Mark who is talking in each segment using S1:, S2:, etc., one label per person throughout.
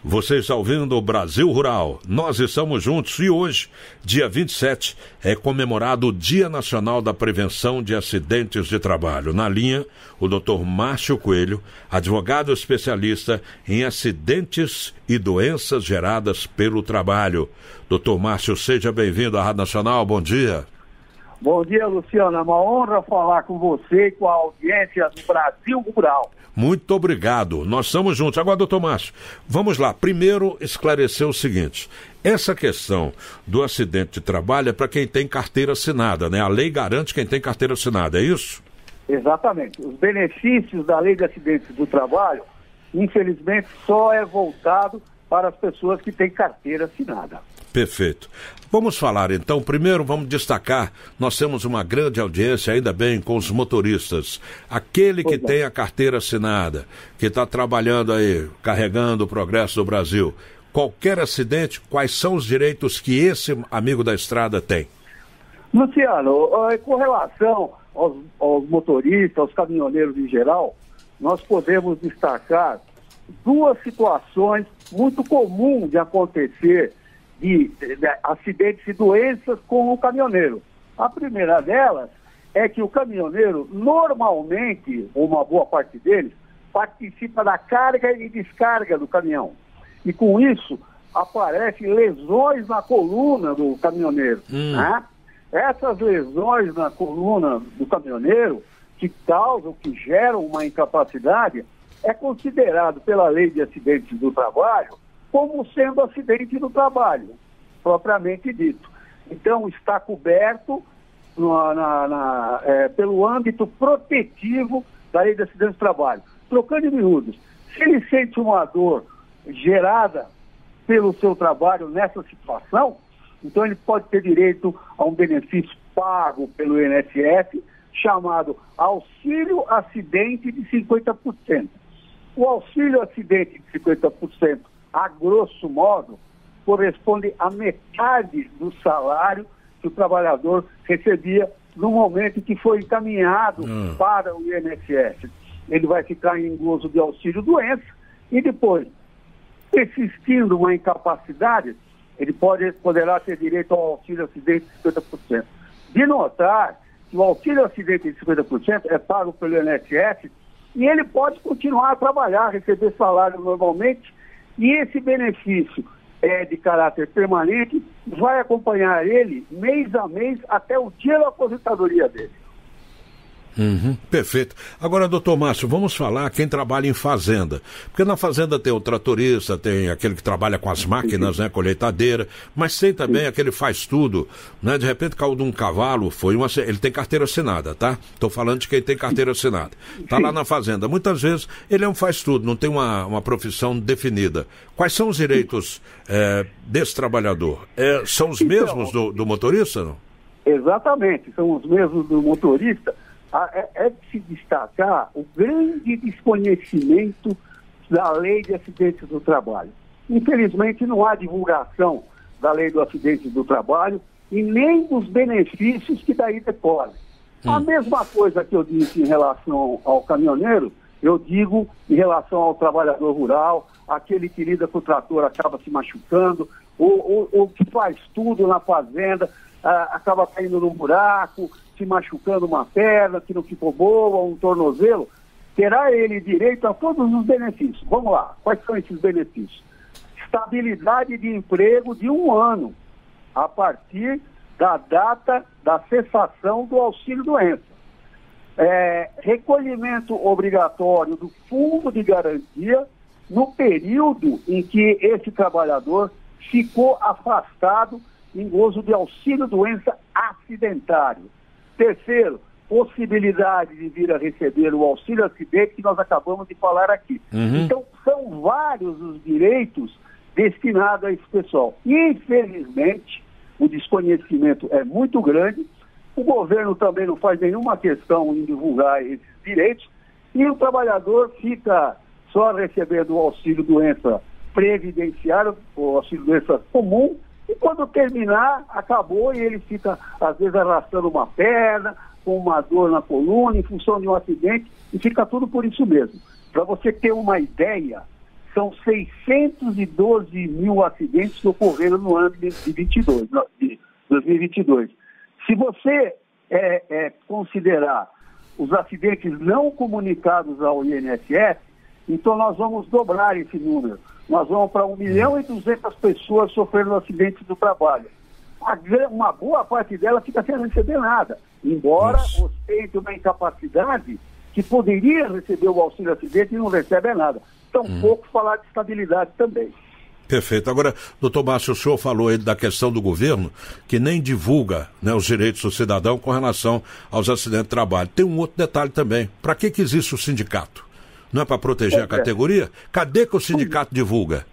S1: Você está ouvindo o Brasil Rural. Nós estamos juntos e hoje, dia 27, é comemorado o Dia Nacional da Prevenção de Acidentes de Trabalho. Na linha, o Dr. Márcio Coelho, advogado especialista em acidentes e doenças geradas pelo trabalho. Dr. Márcio, seja bem-vindo à Rádio Nacional. Bom dia.
S2: Bom dia, Luciano. É uma honra falar com você e com a audiência do Brasil Rural.
S1: Muito obrigado. Nós estamos juntos. Agora, doutor Márcio, vamos lá. Primeiro, esclarecer o seguinte. Essa questão do acidente de trabalho é para quem tem carteira assinada, né? A lei garante quem tem carteira assinada, é isso?
S2: Exatamente. Os benefícios da lei de acidentes do trabalho, infelizmente, só é voltado para as pessoas que têm carteira assinada.
S1: Perfeito. Vamos falar então, primeiro vamos destacar, nós temos uma grande audiência, ainda bem, com os motoristas. Aquele que tem a carteira assinada, que está trabalhando aí, carregando o progresso do Brasil, qualquer acidente, quais são os direitos que esse amigo da estrada tem?
S2: Luciano, com relação aos motoristas, aos caminhoneiros em geral, nós podemos destacar duas situações muito comuns de acontecer de acidentes e doenças com o caminhoneiro. A primeira delas é que o caminhoneiro, normalmente, uma boa parte deles, participa da carga e descarga do caminhão. E com isso, aparecem lesões na coluna do caminhoneiro. Né? Essas lesões na coluna do caminhoneiro, que causam, que geram uma incapacidade, é considerado pela lei de acidentes do trabalho como sendo acidente do trabalho, propriamente dito. Então, está coberto pelo âmbito protetivo da lei de acidentes do trabalho. Trocando em miúdos, se ele sente uma dor gerada pelo seu trabalho nessa situação, então ele pode ter direito a um benefício pago pelo INSS, chamado auxílio acidente de 50%. O auxílio acidente de 50%, a grosso modo, corresponde à metade do salário que o trabalhador recebia no momento que foi encaminhado para o INSS. Ele vai ficar em gozo de auxílio-doença e depois, persistindo uma incapacidade, ele poderá ter direito ao auxílio-acidente de 50%. De notar que o auxílio-acidente de 50% é pago pelo INSS e ele pode continuar a trabalhar, receber salário normalmente, e esse benefício é de caráter permanente, vai acompanhar ele mês a mês até o dia da aposentadoria dele.
S1: Perfeito. Agora, doutor Márcio, vamos falar quem trabalha em fazenda. Porque na fazenda tem o tratorista, tem aquele que trabalha com as máquinas, né, colheitadeira, mas tem também aquele faz tudo, né? De repente caiu de um cavalo, ele tem carteira assinada, tá? Estou falando de quem tem carteira assinada. Está lá na fazenda. Muitas vezes ele é um faz tudo, não tem uma profissão definida. Quais são os direitos desse trabalhador? São os mesmos do motorista, não?
S2: Exatamente, são os mesmos do motorista. É de se destacar o grande desconhecimento da lei de acidentes do trabalho. Infelizmente, não há divulgação da lei do acidente do trabalho e nem dos benefícios que daí decorrem. A mesma coisa que eu disse em relação ao caminhoneiro, eu digo em relação ao trabalhador rural, aquele que lida com o trator acaba se machucando, ou que faz tudo na fazenda, acaba caindo num buraco, se machucando uma perna que não ficou boa, um tornozelo, terá ele direito a todos os benefícios. Vamos lá, quais são esses benefícios? Estabilidade de emprego de 1 ano, a partir da data da cessação do auxílio-doença. Recolhimento obrigatório do fundo de garantia no período em que esse trabalhador ficou afastado em gozo de auxílio-doença acidentário. Terceiro, possibilidade de vir a receber o auxílio-acidente que nós acabamos de falar aqui. Então, são vários os direitos destinados a esse pessoal. Infelizmente, o desconhecimento é muito grande, o governo também não faz nenhuma questão em divulgar esses direitos e o trabalhador fica só recebendo o auxílio-doença previdenciário, o auxílio-doença comum, e quando terminar, acabou e ele fica, às vezes, arrastando uma perna, com uma dor na coluna, em função de um acidente, e fica tudo por isso mesmo. Para você ter uma ideia, são 612 mil acidentes que ocorreram no ano de 2022. Se você considerar os acidentes não comunicados ao INSS, então nós vamos dobrar esse número. Nós vamos para 1.200.000 pessoas sofrendo acidentes do trabalho. Uma boa parte dela fica sem receber nada, embora ostente uma incapacidade que poderia receber o auxílio acidente e não recebe nada. Tampouco falar de estabilidade também.
S1: Perfeito. Agora, doutor Márcio, o senhor falou aí da questão do governo, que nem divulga, né, os direitos do cidadão com relação aos acidentes de trabalho. Tem um outro detalhe também. Para que existe o sindicato? Não é para proteger a categoria? Cadê que o sindicato divulga?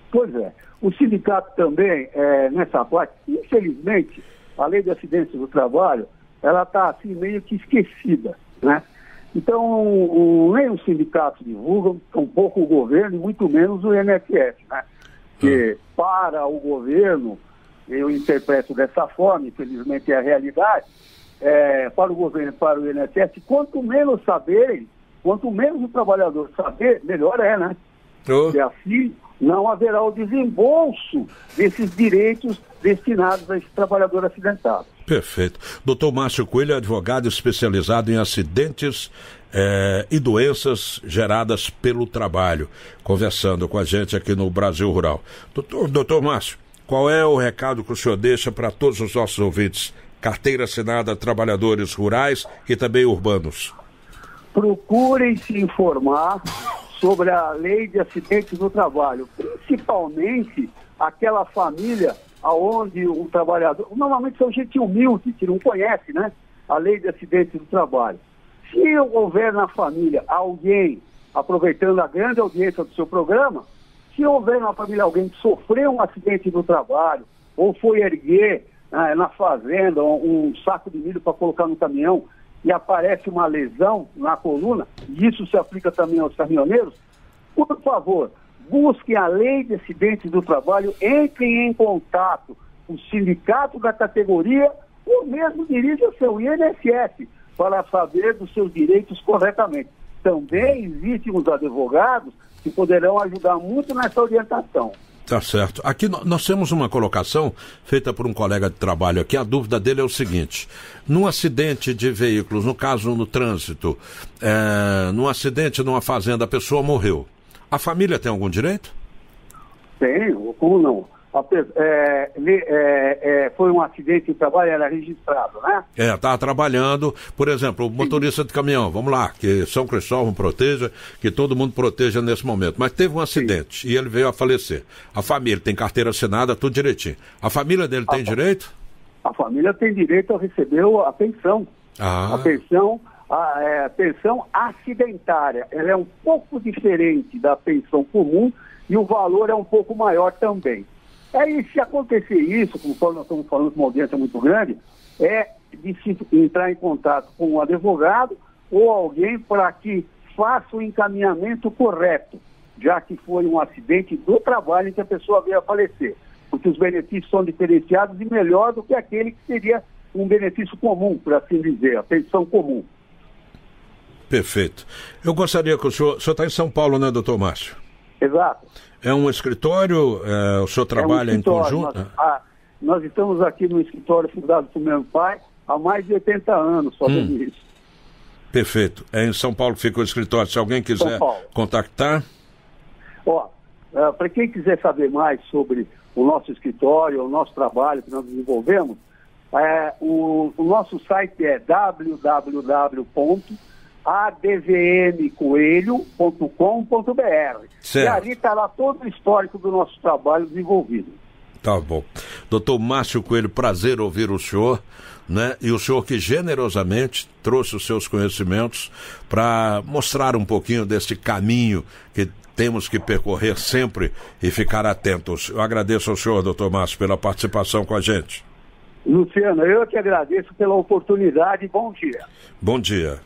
S2: Pois é. O sindicato também, nessa parte, infelizmente, a lei de acidentes do trabalho, ela está assim meio que esquecida, né? Então, nem o sindicato divulga, tampouco o governo, e muito menos o INSS, né? Que para o governo, eu interpreto dessa forma, infelizmente é a realidade, para o governo e para o INSS, quanto menos saberem, quanto menos o trabalhador saber, melhor né? E assim não haverá o desembolso desses direitos destinados a esse trabalhador acidentado.
S1: Perfeito. Doutor Márcio Coelho é advogado especializado em acidentes e doenças geradas pelo trabalho, conversando com a gente aqui no Brasil Rural. Doutor Márcio, qual é o recado que o senhor deixa para todos os nossos ouvintes? Carteira assinada, trabalhadores rurais e também urbanos.
S2: Procurem se informar sobre a lei de acidentes do trabalho, principalmente aquela família aonde um trabalhador, normalmente são gente humilde, que não conhece, né, a lei de acidentes do trabalho. Se houver na família alguém, aproveitando a grande audiência do seu programa, se houver na família alguém que sofreu um acidente do trabalho, ou foi erguer na fazenda um saco de milho para colocar no caminhão, e aparece uma lesão na coluna, e isso se aplica também aos caminhoneiros, por favor, busquem a lei de acidentes do trabalho, entrem em contato com o sindicato da categoria, ou mesmo dirija seu INSS para saber dos seus direitos corretamente. Também existem os advogados que poderão ajudar muito nessa orientação.
S1: Tá certo. Aqui nós temos uma colocação feita por um colega de trabalho aqui. A dúvida dele é o seguinte: num acidente de veículos, no caso no trânsito, num acidente numa fazenda, a pessoa morreu. A família tem algum direito?
S2: Tem, como não? Foi um acidente de trabalho, era registrado, né?
S1: Estava trabalhando, por exemplo, o motorista de caminhão, vamos lá, que São Cristóvão proteja, que todo mundo proteja nesse momento. Mas teve um acidente e ele veio a falecer. A família tem carteira assinada, tudo direitinho. A família dele tem direito?
S2: A família tem direito a receber a pensão. A pensão acidentária. Ela é um pouco diferente da pensão comum e o valor é um pouco maior também. E se acontecer isso, como nós estamos falando com uma audiência muito grande, de se entrar em contato com um advogado ou alguém para que faça o encaminhamento correto, já que foi um acidente do trabalho em que a pessoa veio a falecer. Porque os benefícios são diferenciados e melhor do que aquele que seria um benefício comum, por assim dizer, a pensão comum.
S1: Perfeito. Eu gostaria que o senhor está em São Paulo, né, doutor Márcio?
S2: Exato.
S1: É um escritório? O senhor trabalha em conjunto?
S2: Nós estamos aqui no escritório fundado por meu pai há mais de 80 anos, fazendo isso.
S1: Perfeito. É em São Paulo que fica o escritório. Se alguém quiser contactar...
S2: Para quem quiser saber mais sobre o nosso escritório, o nosso trabalho que nós desenvolvemos, o nosso site é www.advmcoelho.com.br. E ali está lá todo o histórico do nosso trabalho desenvolvido.
S1: Tá bom. Doutor Márcio Coelho, prazer ouvir o senhor, né? E o senhor que generosamente trouxe os seus conhecimentos para mostrar um pouquinho desse caminho que temos que percorrer sempre e ficar atentos. Eu agradeço ao senhor, doutor Márcio, pela participação com a gente.
S2: Luciano, eu que agradeço pela oportunidade. Bom dia.
S1: Bom dia.